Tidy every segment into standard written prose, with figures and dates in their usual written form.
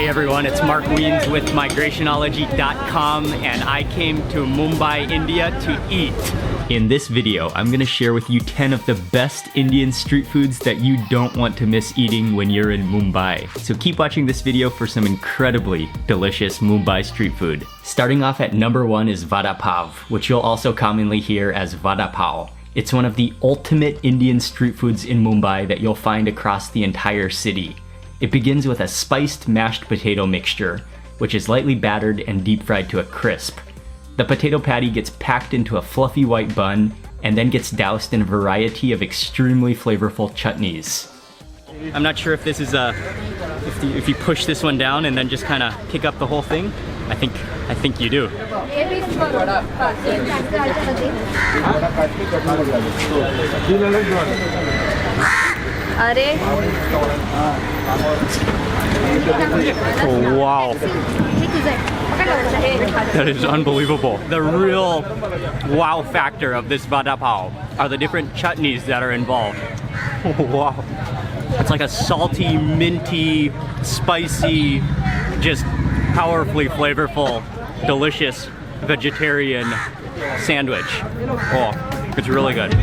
Hey everyone, it's Mark Weens with migrationology.com and I came to Mumbai, India to eat. In this video, I'm gonna share with you 10 of the best Indian street foods that you don't want to miss eating when you're in Mumbai. So keep watching this video for some incredibly delicious Mumbai street food. Starting off at number 1 is vada pav, which you'll also commonly hear as vada pav. It's one of the ultimate Indian street foods in Mumbai that you'll find across the entire city. It begins with a spiced mashed potato mixture, which is lightly battered and deep fried to a crisp. The potato patty gets packed into a fluffy white bun and then gets doused in a variety of extremely flavorful chutneys. I'm not sure if this is if you push this one down and then just kind of pick up the whole thing. I think you do. Oh, wow. That is unbelievable. The real wow factor of this vada pav are the different chutneys that are involved. Oh, wow. It's like a salty, minty, spicy, just powerfully flavorful, delicious vegetarian sandwich. Oh, it's really good.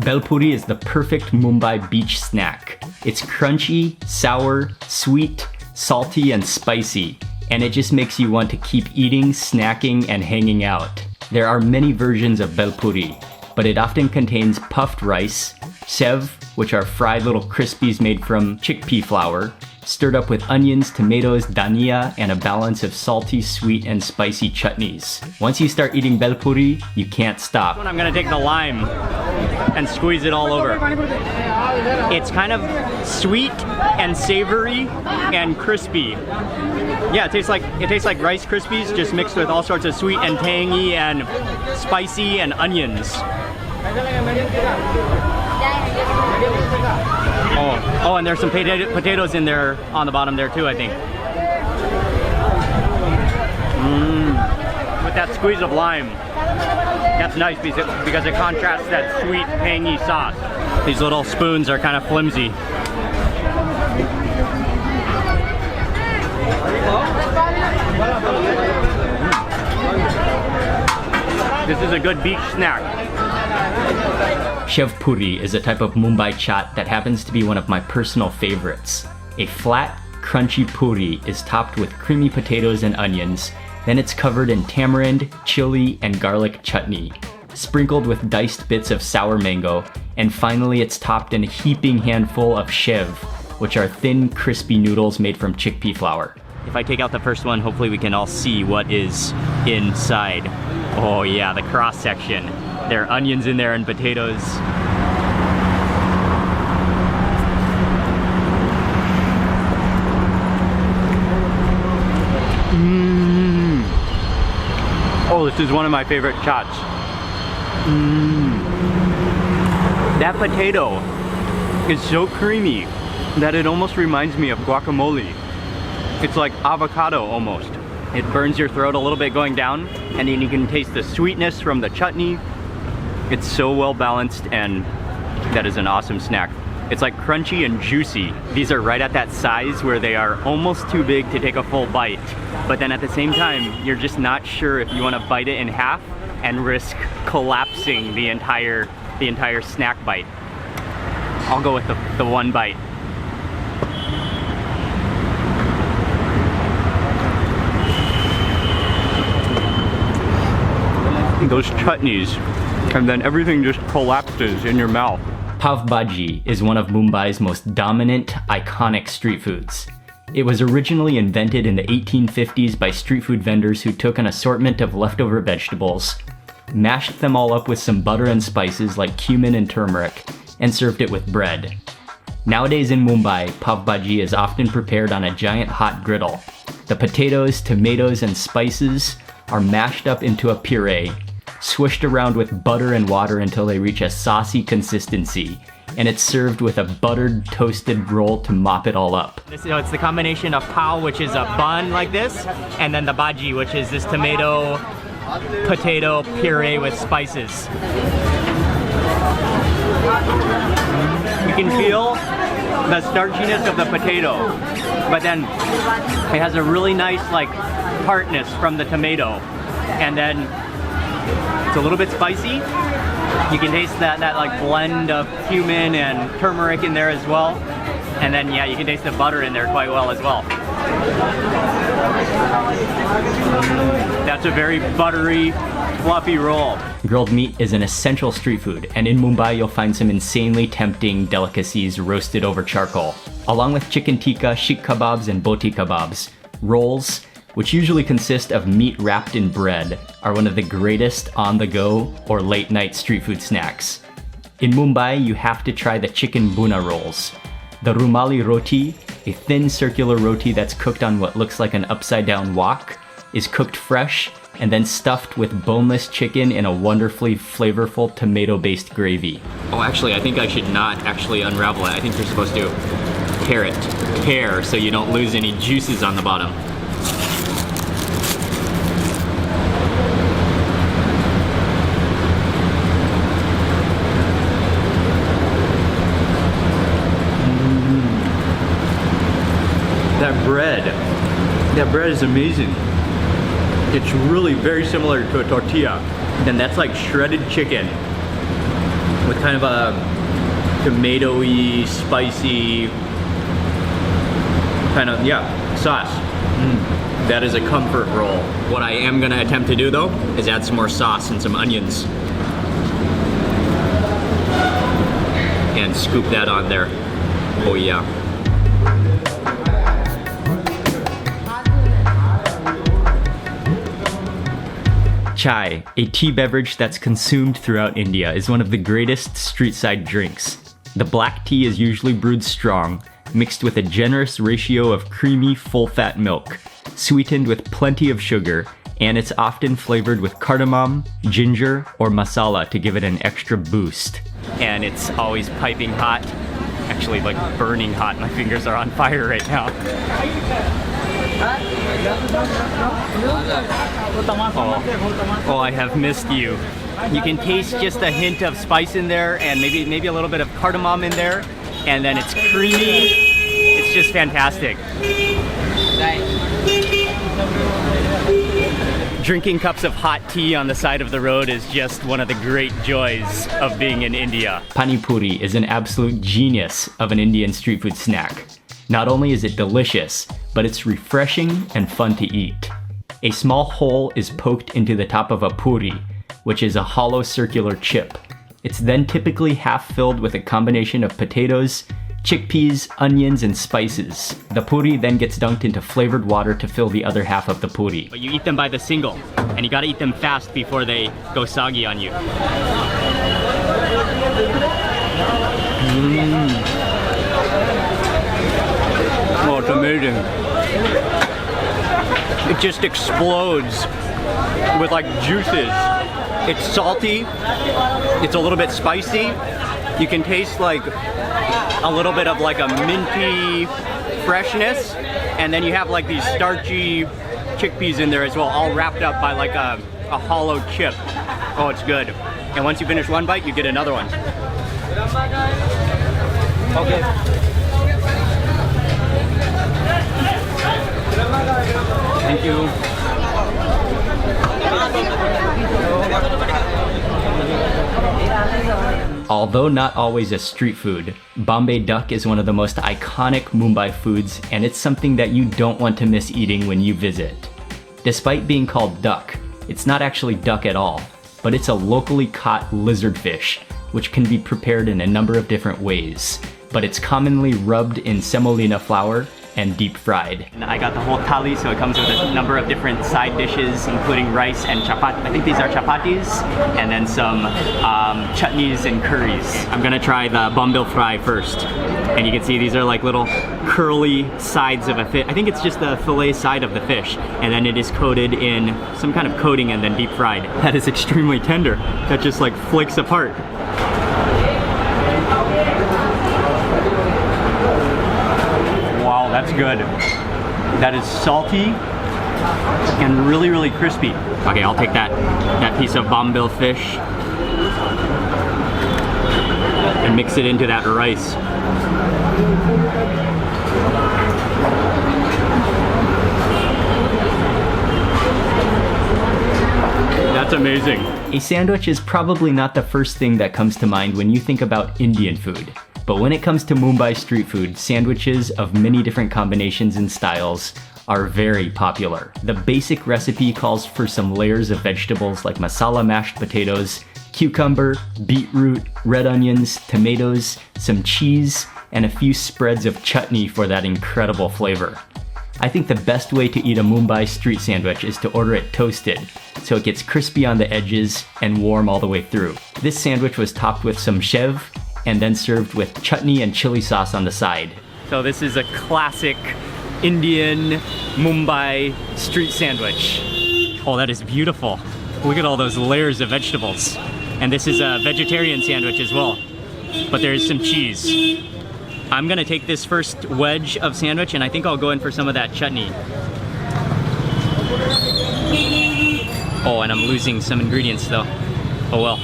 Bhel puri is the perfect Mumbai beach snack. It's crunchy, sour, sweet, salty, and spicy, and it just makes you want to keep eating, snacking, and hanging out. There are many versions of bhel puri, but it often contains puffed rice, sev, which are fried little crispies made from chickpea flour, stirred up with onions, tomatoes, dhania, and a balance of salty, sweet, and spicy chutneys. Once you start eating bhel puri, you can't stop. I'm gonna take the lime and squeeze it all over. It's kind of sweet and savory and crispy. Yeah, it tastes like Rice Krispies, just mixed with all sorts of sweet and tangy and spicy and onions. Oh, and there's some potatoes in there on the bottom there too, I think. With that squeeze of lime. That's nice because it contrasts that sweet, tangy sauce. These little spoons are kind of flimsy. This is a good beach snack. Shev puri is a type of Mumbai chaat that happens to be one of my personal favorites. A flat, crunchy puri is topped with creamy potatoes and onions, then it's covered in tamarind, chili, and garlic chutney, sprinkled with diced bits of sour mango, and finally it's topped in a heaping handful of shev, which are thin, crispy noodles made from chickpea flour. If I take out the first one, hopefully we can all see what is inside. Oh yeah, the cross section. There are onions in there and potatoes. Oh, this is one of my favorite chaats. That potato is so creamy that it almost reminds me of guacamole. It's like avocado almost. It burns your throat a little bit going down, and then you can taste the sweetness from the chutney. It's so well balanced, and that is an awesome snack. It's like crunchy and juicy. These are right at that size where they are almost too big to take a full bite. But then at the same time, you're just not sure if you want to bite it in half and risk collapsing the entire snack bite. I'll go with the one bite. Those chutneys, and then everything just collapses in your mouth. Pav Bhaji is one of Mumbai's most dominant, iconic street foods. It was originally invented in the 1850s by street food vendors who took an assortment of leftover vegetables, mashed them all up with some butter and spices like cumin and turmeric, and served it with bread. Nowadays in Mumbai, Pav Bhaji is often prepared on a giant hot griddle. The potatoes, tomatoes, and spices are mashed up into a puree, swished around with butter and water until they reach a saucy consistency, and it's served with a buttered, toasted roll to mop it all up. So it's the combination of pav, which is a bun like this, and then the bhaji, which is this tomato, potato puree with spices. You can feel the starchiness of the potato, but then it has a really nice like tartness from the tomato, and then it's a little bit spicy. You can taste that like blend of cumin and turmeric in there as well, and then yeah, you can taste the butter in there quite well as well. That's a very buttery, fluffy roll. Grilled meat is an essential street food, and in Mumbai you'll find some insanely tempting delicacies roasted over charcoal. Along with chicken tikka, sheikh kebabs, and boti kebabs, rolls, which usually consist of meat wrapped in bread, are one of the greatest on-the-go or late-night street food snacks. In Mumbai, you have to try the chicken buna rolls. The rumali roti, a thin circular roti that's cooked on what looks like an upside-down wok, is cooked fresh and then stuffed with boneless chicken in a wonderfully flavorful tomato-based gravy. Oh, actually, I think I should not actually unravel it. I think you're supposed to tear so you don't lose any juices on the bottom. That bread is amazing. It's really very similar to a tortilla. And that's like shredded chicken with kind of a tomatoey, spicy kind of, yeah, sauce. That is a comfort roll. What I am gonna attempt to do though is add some more sauce and some onions. And scoop that on there. Oh yeah. Chai, a tea beverage that's consumed throughout India, is one of the greatest street-side drinks. The black tea is usually brewed strong, mixed with a generous ratio of creamy, full-fat milk, sweetened with plenty of sugar, and it's often flavored with cardamom, ginger, or masala to give it an extra boost. And it's always piping hot. Actually, like burning hot. My fingers are on fire right now. Oh, I have missed you. You can taste just a hint of spice in there and maybe a little bit of cardamom in there, and then it's creamy. It's just fantastic. Drinking cups of hot tea on the side of the road is just one of the great joys of being in India. Pani puri is an absolute genius of an Indian street food snack. Not only is it delicious, but it's refreshing and fun to eat. A small hole is poked into the top of a puri, which is a hollow circular chip. It's then typically half filled with a combination of potatoes, chickpeas, onions, and spices. The puri then gets dunked into flavored water to fill the other half of the puri. But you eat them by the single, and you gotta eat them fast before they go soggy on you. Oh, it's amazing. It just explodes with like juices. It's salty, it's a little bit spicy. You can taste like a little bit of like a minty freshness, and then you have like these starchy chickpeas in there as well, all wrapped up by like a hollow chip. Oh, it's good. And once you finish one bite, you get another one. Okay. Thank you. Although not always a street food, Bombay duck is one of the most iconic Mumbai foods, and it's something that you don't want to miss eating when you visit. Despite being called duck, it's not actually duck at all, but it's a locally caught lizard fish, which can be prepared in a number of different ways. But it's commonly rubbed in semolina flour and deep fried. And I got the whole thali, so it comes with a number of different side dishes, including rice and chapati. I think these are chapatis, and then some chutneys and curries. I'm gonna try the bombil fry first. And you can see these are like little curly sides of a fish. I think it's just the fillet side of the fish. And then it is coated in some kind of coating and then deep fried. That is extremely tender. That just like flakes apart. That's good. That is salty and really, really crispy. Okay, I'll take that piece of bombil fish. and mix it into that rice. That's amazing. A sandwich is probably not the first thing that comes to mind when you think about Indian food. But when it comes to Mumbai street food, sandwiches of many different combinations and styles are very popular. The basic recipe calls for some layers of vegetables like masala mashed potatoes, cucumber, beetroot, red onions, tomatoes, some cheese, and a few spreads of chutney for that incredible flavor. I think the best way to eat a Mumbai street sandwich is to order it toasted, so it gets crispy on the edges and warm all the way through. This sandwich was topped with some shev and then served with chutney and chili sauce on the side. So this is a classic Indian Mumbai street sandwich. Oh, that is beautiful. Look at all those layers of vegetables. And this is a vegetarian sandwich as well, but there is some cheese. I'm gonna take this first wedge of sandwich and I think I'll go in for some of that chutney. Oh, and I'm losing some ingredients though. Oh well.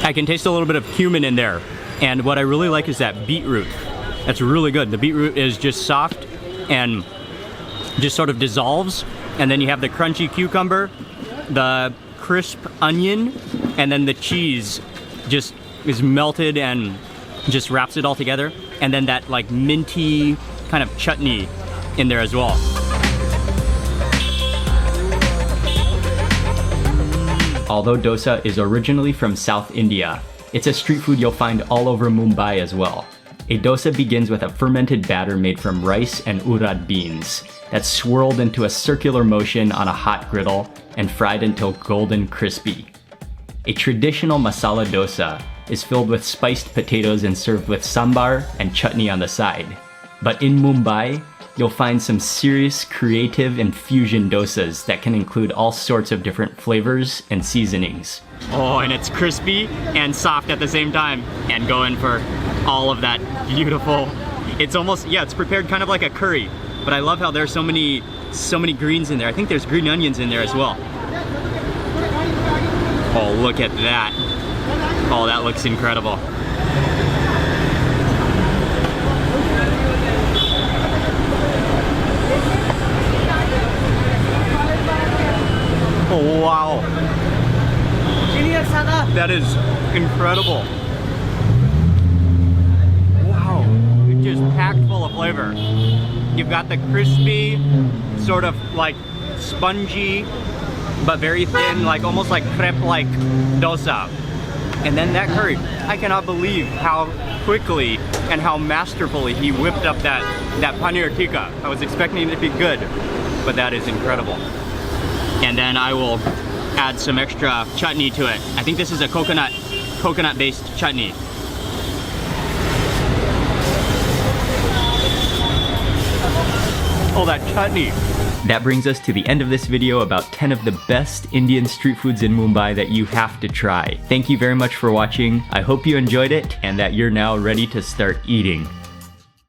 I can taste a little bit of cumin in there. And what I really like is that beetroot. That's really good. The beetroot is just soft and just sort of dissolves. And then you have the crunchy cucumber, the crisp onion, and then the cheese just is melted and just wraps it all together. And then that like minty kind of chutney in there as well. Although dosa is originally from South India, it's a street food you'll find all over Mumbai as well. A dosa begins with a fermented batter made from rice and urad beans that's swirled into a circular motion on a hot griddle and fried until golden crispy. A traditional masala dosa is filled with spiced potatoes and served with sambar and chutney on the side. But in Mumbai, you'll find some serious creative and fusion dosas that can include all sorts of different flavors and seasonings. Oh, and it's crispy and soft at the same time. And go in for all of that beautiful, it's almost, yeah, it's prepared kind of like a curry. But I love how there's so many greens in there. I think there's green onions in there as well. Oh, look at that. Oh, that looks incredible. Oh, wow. That is incredible. Wow, it's just packed full of flavor. You've got the crispy, sort of like spongy, but very thin, like almost like crepe-like dosa. And then that curry. I cannot believe how quickly and how masterfully he whipped up that paneer tikka. I was expecting it to be good, but that is incredible. And then I will add some extra chutney to it. I think this is a coconut-based chutney. Oh, that chutney. That brings us to the end of this video about 10 of the best Indian street foods in Mumbai that you have to try. Thank you very much for watching. I hope you enjoyed it and that you're now ready to start eating.